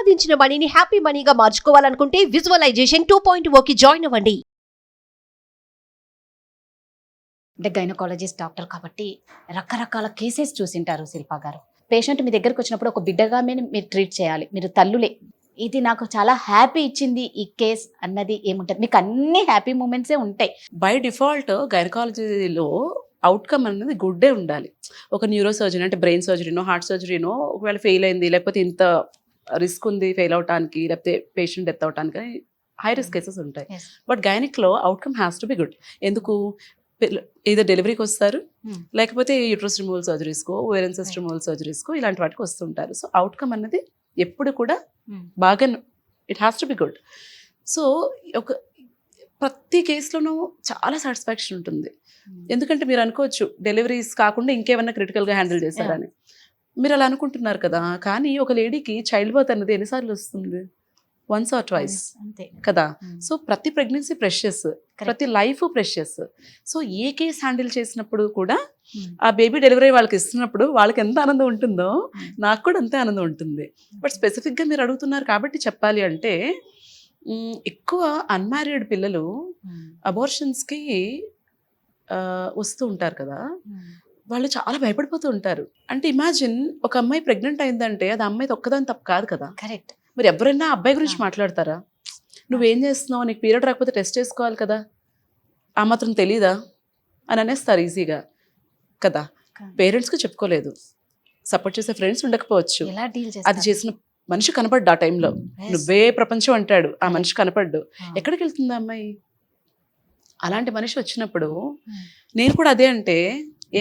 సంపాదించిన మనీని హ్యాపీ మనీగా మార్చుకోవాలనుకుంటే విజువలైజేషన్ 2.0కి జాయిన్ అవ్వండి. అంటే గైనకాలజిస్ట్ డాక్టర్ కాబట్టి రకరకాల కేసెస్ చూసింటారు శిల్పా గారు. పేషెంట్ మీ దగ్గరకు వచ్చినప్పుడు ఒక బిడ్డగా మీరు ట్రీట్ చేయాలి. మీరు తల్లులే, ఇది నాకు చాలా హ్యాపీ ఇచ్చింది ఈ కేస్ అన్నది ఏముంటుంది? మీకు అన్ని హ్యాపీ మూమెంట్సే ఉంటాయి. బై డిఫాల్ట్ గైనకాలజీలో అవుట్కమ్ అనేది గుడ్డే ఉండాలి. ఒక న్యూరో సర్జరీ అంటే బ్రెయిన్ సర్జరీనో హార్ట్ సర్జరీనో ఒకవేళ ఫెయిల్ అయింది, లేకపోతే ఇంత రిస్క్ ఉంది ఫెయిల్ అవటానికి, లేకపోతే పేషెంట్ డెత్ అవటానికి హై రిస్క్ కేసెస్ ఉంటాయి. బట్ గైనిక్లో outcome has to be good. ఎందుకు? ఏదో డెలివరీకి వస్తారు, లేకపోతే యూట్రస్ రిమూవల్ సర్జరీస్కో, ఓవేరియన్ సిస్ట్ రిమూవల్ సర్జరీస్కో ఇలాంటి వాటికి వస్తుంటారు. సో అవుట్కమ్ అన్నది ఎప్పుడు కూడా బాగా it has to be good. So ఒక ప్రతి కేసులోనూ చాలా సాటిస్ఫాక్షన్ ఉంటుంది. ఎందుకంటే మీరు అనుకోవచ్చు డెలివరీస్ కాకుండా ఇంకేమన్నా క్రిటికల్గా హ్యాండిల్ చేశారని. మీరు అలా అనుకుంటున్నారు కదా, కానీ ఒక లేడీకి చైల్డ్ బర్త్ అన్నది ఎన్నిసార్లు వస్తుంది? వన్స్ ఆర్ ట్వైస్ కదా. సో ప్రతి ప్రెగ్నెన్సీ ప్రెషియస్, ప్రతి లైఫ్ ప్రెషియస్. సో ఏ కేసు హ్యాండిల్ చేసినప్పుడు కూడా ఆ బేబీ డెలివరీ వాళ్ళకి ఇస్తున్నప్పుడు వాళ్ళకి ఎంత ఆనందం ఉంటుందో నాకు కూడా అంతే ఆనందం ఉంటుంది. బట్ స్పెసిఫిక్గా మీరు అడుగుతున్నారు కాబట్టి చెప్పాలి అంటే, ఎక్కువ అన్మ్యారీడ్ పిల్లలు అబార్షన్స్కి వస్తూ ఉంటారు కదా, వాళ్ళు చాలా భయపడిపోతూ ఉంటారు. అంటే ఇమాజిన్ ఒక అమ్మాయి ప్రెగ్నెంట్ అయిందంటే అది అమ్మాయి ఒక్కదాని తప్పు కాదు కదా. కరెక్ట్. మరి ఎవరైనా అబ్బాయి గురించి మాట్లాడతారా? నువ్వేం చేస్తున్నావు, నీకు పీరియడ్ రాకపోతే టెస్ట్ చేసుకోవాలి కదా, ఆ మాత్రం తెలీదా అని అనేస్తారు ఈజీగా కదా. పేరెంట్స్కి చెప్పుకోలేదు, సపోర్ట్ చేసే ఫ్రెండ్స్ ఉండకపోవచ్చు, అది చేసిన మనిషి కనపడ్డు ఆ టైంలో, నువ్వే ప్రపంచం అంటాడు, ఆ మనిషి కనపడ్డు, ఎక్కడికి వెళ్తుంది అమ్మాయి? అలాంటి మనిషి వచ్చినప్పుడు నేను కూడా అదే అంటే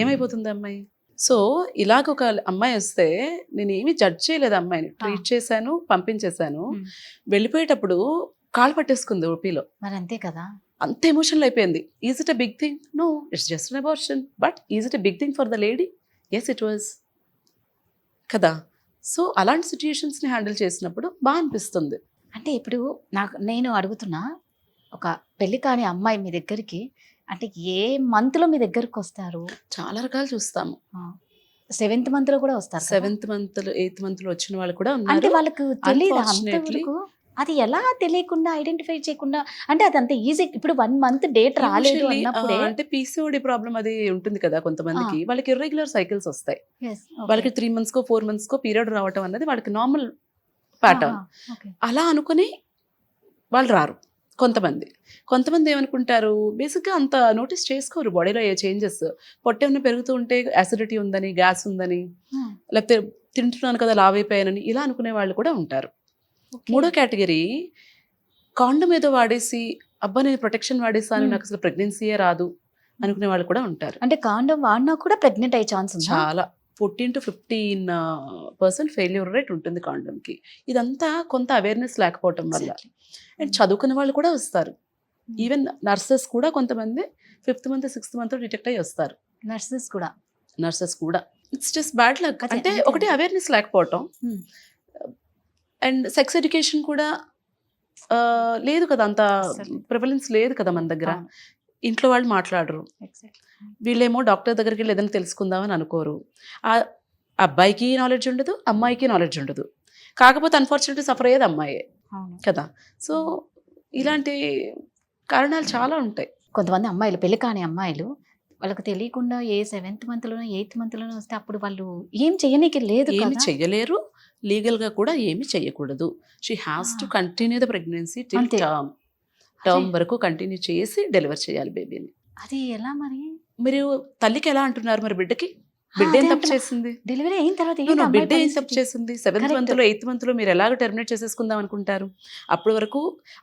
ఏమైపోతుంది అమ్మాయి? సో ఇలాగ ఒక అమ్మాయి వస్తే నేను ఏమీ జడ్జ్ చేయలేదు, అమ్మాయిని ట్రీట్ చేశాను, పంపించేశాను. వెళ్ళిపోయేటప్పుడు కాళ్ళు పట్టేసుకుంది ఓపీలో. మరి అంతే కదా, అంత ఎమోషనల్ అయిపోయింది. Is it a big thing? No, it's just an abortion. But is it a big thing for the lady? Yes it was కదా. సో అలాంటి సిచ్యుయేషన్స్ని హ్యాండిల్ చేసినప్పుడు బాగా అనిపిస్తుంది. అంటే ఇప్పుడు నేను అడుగుతున్నా, ఒక పెళ్లి కాని అమ్మాయి మీ దగ్గరికి అంటే ఏ మంత్లో మీ దగ్గరకు వస్తారు? చాలా రకాలు చూస్తాము. 7th మంత్లో కూడా వస్తారు. 7th మంత్ 8th మంత్లో వచ్చిన వాళ్ళు కూడా అంటే ఉన్నారు. వాళ్ళకు తెలియదు అంతవరకు, అది ఎలా తెలియకుండా ఐడెంటిఫై చేయకుండా, అంటే అదంత ఈజీ. ఇప్పుడు 1 మంత్ డేట్ రాలేదు అన్నప్పుడే అంటే పీసీఓడి ప్రాబ్లం అది ఉంటుంది కదా కొంతమందికి, వాళ్ళకి ఇర్రెగ్యులర్ సైకిల్స్ వస్తాయి. వాళ్ళకి 3 monthsకో 4 monthsకో పీరియడ్ రావటం అన్నది వాళ్ళకి నార్మల్ ప్యాటర్న్. అలా అనుకుని వాళ్ళు రారు. కొంతమంది ఏమనుకుంటారు, బేసిక్గా అంత నోటీస్ చేసుకోరు బాడీలో ఏ చేంజెస్. పొట్ట ఏమైనా పెరుగుతూ ఉంటే యాసిడిటీ ఉందని, గ్యాస్ ఉందని, లేకపోతే తింటున్నాను కదా లావ్ అయిపోయానని ఇలా అనుకునే వాళ్ళు కూడా ఉంటారు. మూడో కేటగిరీ, కాండమ్ ఏదో వాడేసి అబ్బా నేను ప్రొటెక్షన్ వాడేసాను, నాకు అసలు ప్రెగ్నెన్సీయే రాదు అనుకునే వాళ్ళు కూడా ఉంటారు. అంటే కాండమ్ వాడినా కూడా ప్రెగ్నెంట్ అయ్యే ఛాన్స్ ఉంది. చాలా 14 to 15% ఫెయిల్యూర్ రేట్ ఉంటుంది కాండమ్కి. ఇదంతా కొంత అవేర్నెస్ లేకపోవటం వల్ల. అండ్ చదువుకునే వాళ్ళు కూడా వస్తారు. ఈవెన్ నర్సెస్ కూడా కొంతమంది 5th month 6th month detect అయ్యి వస్తారు. నర్సెస్ కూడా ఇట్స్ జస్ట్ బ్యాడ్ లక్. అంటే ఒకటి అవేర్నెస్ లేకపోవటం, అండ్ సెక్స్ ఎడ్యుకేషన్ కూడా లేదు కదా, అంత ప్రివలెన్స్ లేదు కదా మన దగ్గర. ఇంట్లో వాళ్ళు మాట్లాడరు, వీళ్ళేమో డాక్టర్ దగ్గరికి వెళ్ళి ఏదైనా తెలుసుకుందామని అనుకోరు. ఆ అబ్బాయికి నాలెడ్జ్ ఉండదు, అమ్మాయికి నాలెడ్జ్ ఉండదు. కాకపోతే అన్ఫార్చునేట్లీ సఫర్ అయ్యేది అమ్మాయే కదా. సో ఇలాంటి కారణాలు చాలా ఉంటాయి. కొంతమంది అమ్మాయిలు, పెళ్లి కాని అమ్మాయిలు, వాళ్ళకి తెలియకుండా ఏ 7th మంత్లోనో 8th మంత్లోనో వస్తే అప్పుడు వాళ్ళు ఏం చేయనీకి లేదు, ఏమి చెయ్యలేరు, లీగల్గా కూడా ఏమి చెయ్యకూడదు. She has to continue the pregnancy till term వరకు కంటిన్యూ చేసి డెలివర్ చేయాలి బేబీని. అది ఎలా మరి? మీరు తల్లికి ఎలా అంటున్నారు, మరి బిడ్డకి? బిడ్డ ఏం తప్పు చేసింది? డెలివరీ అయిన తర్వాత బిడ్డ ఏం తప్పు చేసింది? 7th మంత్లో 8th మంత్లో మీరు ఎలాగ టెర్మినేట్ చేసేసుకుందాం అనుకుంటారు? అప్పటి వరకు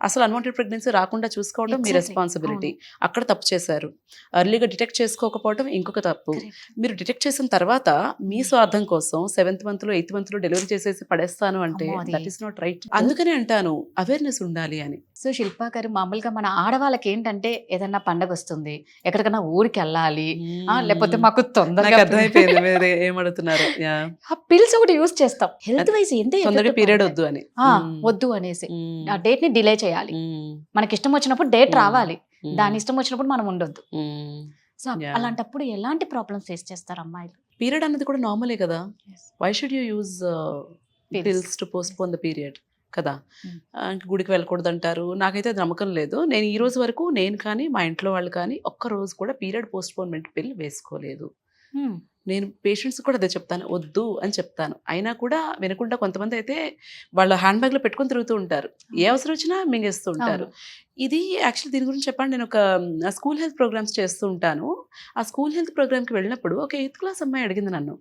అసలు అన్వాంటెడ్ ప్రెగ్నెన్సీ రాకుండా చూసుకోవడం మీ రెస్పాన్సిబిలిటీ. అక్కడ తప్పు చేశారు. ఎర్లీగా డిటెక్ట్ చేసుకోకపోవడం ఇంకొక తప్పు. మీరు డిటెక్ట్ చేసిన తర్వాత మీ స్వార్థం కోసం 7th మంత్లో 8th మంత్లో డెలివరీ చేసేసి పడేస్తాను అంటే దట్ ఈస్ నాట్ రైట్. అందుకనే అంటాను అవేర్నెస్ ఉండాలి అని. సో శిల్పా గారు, మామూలుగా మన ఆడవాళ్ళకి ఏంటంటే ఏదన్నా పండగ వస్తుంది, ఎక్కడికైనా ఊరికి వెళ్ళాలి, లేకపోతే మాకు తొందరగా ఏమడుతున్నారు, పిల్స్ ఒకటి యూజ్ చేస్తాం హెల్త్ వైజ్, ఎంత పీరియడ్ వద్దు అని వద్దు అనేసి ఆ డేట్ ని డిలే చేయాలి. మనకి ఇష్టం వచ్చినప్పుడు డేట్ రావాలి, దాని ఇష్టం వచ్చినప్పుడు మనం ఉండొద్దు. సో అలాంటప్పుడు ఎలాంటి ప్రాబ్లమ్స్ ఫేస్ చేస్తారు అమ్మాయిలు? పీరియడ్ అన్నది కూడా నార్మలే కదా. Why should you use pills to postpone the period? కదా. Hmm. ఇంక గుడికి వెళ్ళకూడదు అంటారు. నాకైతే అది నమ్మకం లేదు. నేను ఈ రోజు వరకు నేను కానీ మా ఇంట్లో వాళ్ళు కానీ ఒక్క రోజు కూడా పీరియడ్ పోస్ట్‌పోన్‌మెంట్ పిల్ వేసుకోలేదు. హ్మ్. నేను పేషెంట్స్ కూడా అదే చెప్తాను, వద్దు అని చెప్తాను. అయినా కూడా వినకుండా కొంతమంది అయితే వాళ్ళ హ్యాండ్ బ్యాగ్‌లో పెట్టుకొని తిరుగుతూ ఉంటారు. ఏ అవసరం వచ్చినా మింగేస్తూ ఉంటారు. అవును. ఇది యాక్చువల్లీ దీని గురించి చెప్పండి. నేను ఒక స్కూల్ హెల్త్ ప్రోగ్రామ్స్ చేస్తూ ఉంటాను. ఆ స్కూల్ హెల్త్ ప్రోగ్రామ్‌కి వెళ్ళినప్పుడు ఒక 8th క్లాస్ అమ్మాయి అడిగింది నన్ను,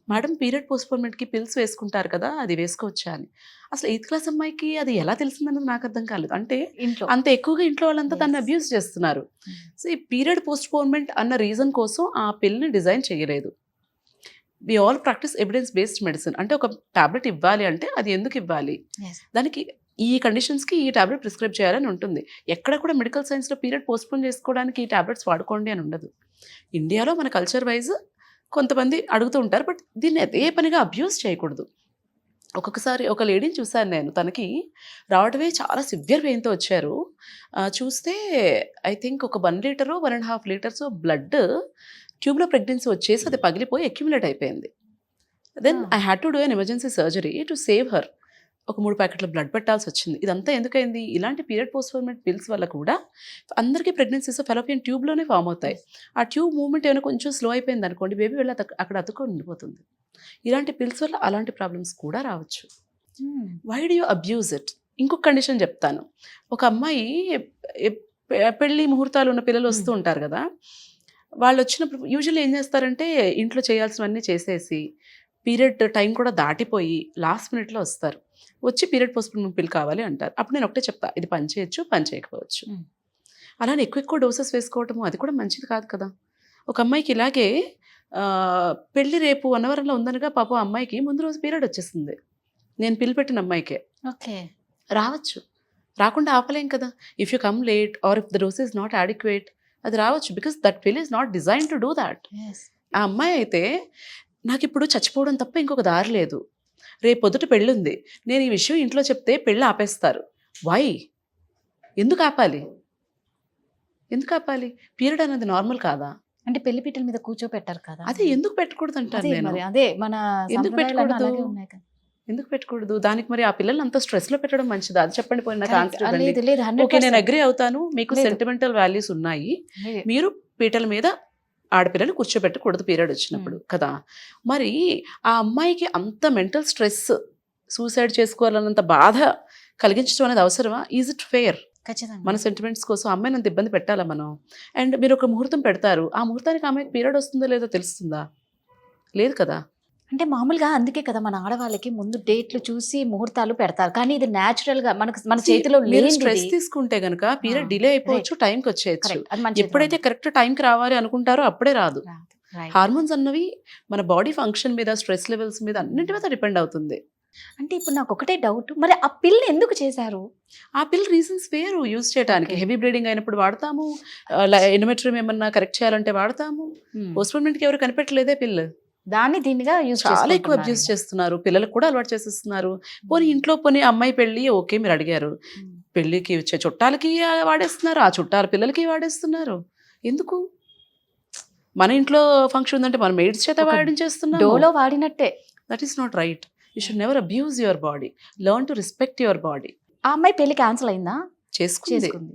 మేడం పీరియడ్ పోస్ట్‌పోన్‌మెంట్‌కి పిల్స్ వేసుకుంటారు కదా! అది వేసుకోవచ్చా అని. అసలు 8th క్లాస్ అమ్మాయికి అది ఎలా తెలిసిందన్నది నాకు అర్థం కాలేదు. అంటే ఇంట్లో అంత ఎక్కువగా ఇంట్లో వాళ్ళంతా దాన్ని Yes. అబ్యూస్ చేస్తున్నారు. Hmm. సో ఈ పీరియడ్ పోస్ట్‌పోన్‌మెంట్ అన్న రీజన్ కోసం ఆ పిల్‌ని డిజైన్ చేయలేదు. We all practice evidence based medicine. అంటే ఒక టాబ్లెట్ ఇవ్వాలి అంటే అది ఎందుకు ఇవ్వాలి, Yes. దానికి ఈ కండిషన్స్కి ఈ టాబ్లెట్ ప్రిస్క్రైబ్ చేయాలని ఉంటుంది. ఎక్కడ కూడా మెడికల్ సైన్స్లో పీరియడ్ పోస్ట్పోన్ చేసుకోవడానికి ఈ టాబ్లెట్స్ వాడుకోండి అని ఉండదు. ఇండియాలో మన కల్చర్ వైజ్ కొంతమంది అడుగుతూ ఉంటారు, బట్ దీన్ని అదే పనిగా అబ్యూస్ చేయకూడదు. ఒక్కొక్కసారి ఒక లేడీని చూశాను నేను, తనకి రావడమే చాలా సివియర్ పెయిన్తో వచ్చారు. చూస్తే ఐ థింక్ ఒక 1 లీటరో 1.5 లీటర్స్ బ్లడ్ ట్యూబ్లో ప్రెగ్నెన్సీ వచ్చేసి అది పగిలిపోయి అక్యుములేట్ అయిపోయింది. Then I had to do an emergency surgery to save her. ఒక 3 ప్యాకెట్ల బ్లడ్ పెట్టాల్సి వచ్చింది. ఇదంతా ఎందుకైంది, ఇలాంటి పీరియడ్ పోస్ట్‌పోన్‌మెంట్ పిల్స్ వల్ల కూడా అందరికీ ప్రెగ్నెన్సీస్ ఫెలోపియన్ ట్యూబ్లోనే ఫామ్ అవుతాయి. ఆ ట్యూబ్ మూవ్మెంట్ ఏమైనా కొంచెం స్లో అయిపోయింది అనుకోండి, బేబీ వెళ్ళి అక్కడ అతుక్కొని ఉండిపోతుంది. ఇలాంటి పిల్స్ వల్ల అలాంటి ప్రాబ్లమ్స్ కూడా రావచ్చు. Hmm. Why do you abuse it? ఇంకొక కండిషన్ చెప్తాను. ఒక అమ్మాయి పెళ్లి ముహూర్తాలు ఉన్న పిల్లలు వస్తూ ఉంటారు కదా, వాళ్ళు వచ్చినప్పుడు యూజువల్లీ ఏం చేస్తారంటే ఇంట్లో చేయాల్సినవన్నీ చేసేసి పీరియడ్ టైం కూడా దాటిపోయి లాస్ట్ మినిట్లో వస్తారు. వచ్చి పీరియడ్ పోస్ట్‌పోన్‌మెంట్ పిల్ కావాలి అంటారు. అప్పుడు నేను ఒకటే చెప్తా, ఇది పని చేయొచ్చు, పని చేయకపోవచ్చు. Hmm. అలానే ఎక్కువ డోసెస్ వేసుకోవటము అది కూడా మంచిది కాదు కదా. ఒక అమ్మాయికి ఇలాగే పెళ్లి రేపు అన్నవరంలో ఉందనగా పాపం అమ్మాయికి ముందు రోజు పీరియడ్ వచ్చేసింది. నేను పిల్ పెట్టిన అమ్మాయికే. Okay. రావచ్చు, రాకుండా ఆపలేం కదా. If you come late are if the dose is not adequate, అది రావచ్చు. బికాస్ దట్ పిల్ is not design to do that. Yes. ఆ అమ్మాయి అయితే నాకు ఇప్పుడు చచ్చిపోవడం తప్ప ఇంకొక దారి లేదు, రేపు పొద్దుట పెళ్ళుంది, నేను ఈ విషయం ఇంట్లో చెప్తే పెళ్ళి ఆపేస్తారు. వై? ఎందుకు ఆపాలి? ఎందుకు ఆపాలి? పీరియడ్ అనేది నార్మల్ కాదా? అంటే పెళ్లి పీటల మీద కూర్చోపెట్టారు కదా. అదే ఎందుకు పెట్టకూడదు అంటాను అదే నేను. మరి అదే మన ఎందుకు సంప్రదాయాలు పెట్టకూడదు? అలాగే ఉన్నాయి కదా. ఎందుకు పెట్టకూడదు? దానికి మరి ఆ పిల్లల్ని అంత స్ట్రెస్లో పెట్టడం మంచిదా? అది చెప్పండి. పోయి నాకు Correct. ఆన్సర్ ఇవ్వండి. లేదు లేదు ఓకే, నేను 100% అగ్రి అవుతాను, మీకు లేదు. సెంటిమెంటల్ వాల్యూస్ ఉన్నాయి, లేదు. మీరు పీటల మీద ఆడపిల్లలు కూర్చోబెట్టకూడదు పీరియడ్ వచ్చినప్పుడు కదా. మరి ఆ అమ్మాయికి అంత మెంటల్ స్ట్రెస్, సూసైడ్ చేసుకోవాలన్నంత బాధ కలిగించడం అనేది అవసరమా? Is it fair? ఖచ్చితంగా. మన సెంటిమెంట్స్ కోసం అమ్మాయిని అంత ఇబ్బంది పెట్టాలా మనం? అండ్ మీరు ఒక ముహూర్తం పెడతారు, ఆ ముహూర్తానికి అమ్మాయికి పీరియడ్ వస్తుందో లేదో తెలుస్తుందా? లేదు కదా. అంటే మామూలుగా అందుకే కదా మన ఆడవాళ్ళకి ముందు డేట్లు చూసి ముహూర్తాలు పెడతారు. కానీ ఇది న్యాచురల్ గా మన చేతిలో మీరు లేనిది స్ట్రెస్ ఇది. తీసుకుంటే గనక పీరియడ్ Ah, డిలే అయిపోవచ్చు, టైంకి వచ్చేయచ్చు. Correct. అది మన చేతిలో ఎప్పుడైతే ఉంది. కరెక్ట్ టైంకి రావాలి అనుకుంటారో అప్పుడే రాదు. రాదు. Right. హార్మోన్స్ అన్నవి మన బాడీ ఫంక్షన్ మీద, స్ట్రెస్ లెవెల్స్ మీద అన్నింటి మీద డిపెండ్ అవుతుంది. అంటే ఇప్పుడు నాకు ఒకటే డౌట్, మరి ఆ పిల్ల ఎందుకు చేశారు? ఆ పిల్ రీజన్స్ వేరు యూజ్ చేయడానికి. Okay. హెవీ బ్లీడింగ్ అయినప్పుడు వాడతాము, ఎండోమెట్రియం ఏమన్నా కరెక్ట్ చేయాలంటే వాడతాము. పోస్ట్‌పోన్‌మెంట్‌కి ఎవరు కనిపెట్టలేదే పిల్. దాన్ని దీనిగా యూజ్ చాలా ఎక్కువ అబ్యూస్ చేస్తున్నారు, పిల్లలకు కూడా అలవాటు చేసేస్తున్నారు. పోనీ ఇంట్లో పోనీ అమ్మాయి పెళ్ళి ఓకే మీరు అడిగారు, పెళ్ళికి వచ్చే చుట్టాలకి వాడేస్తున్నారు, ఆ చుట్టాల పిల్లలకి వాడేస్తున్నారు. ఎందుకు? మన ఇంట్లో ఫంక్షన్ ఉందంటే మనం మెయిడ్స్ చేత ఒక వాడించేస్తున్నాము. డోలో వాడినట్టే. That is not right. You should never abuse your body. Learn to respect your body. ఆ అమ్మాయి పెళ్లి క్యాన్సిల్ అయిందా? చేసుకుంది. చేసుకుంది.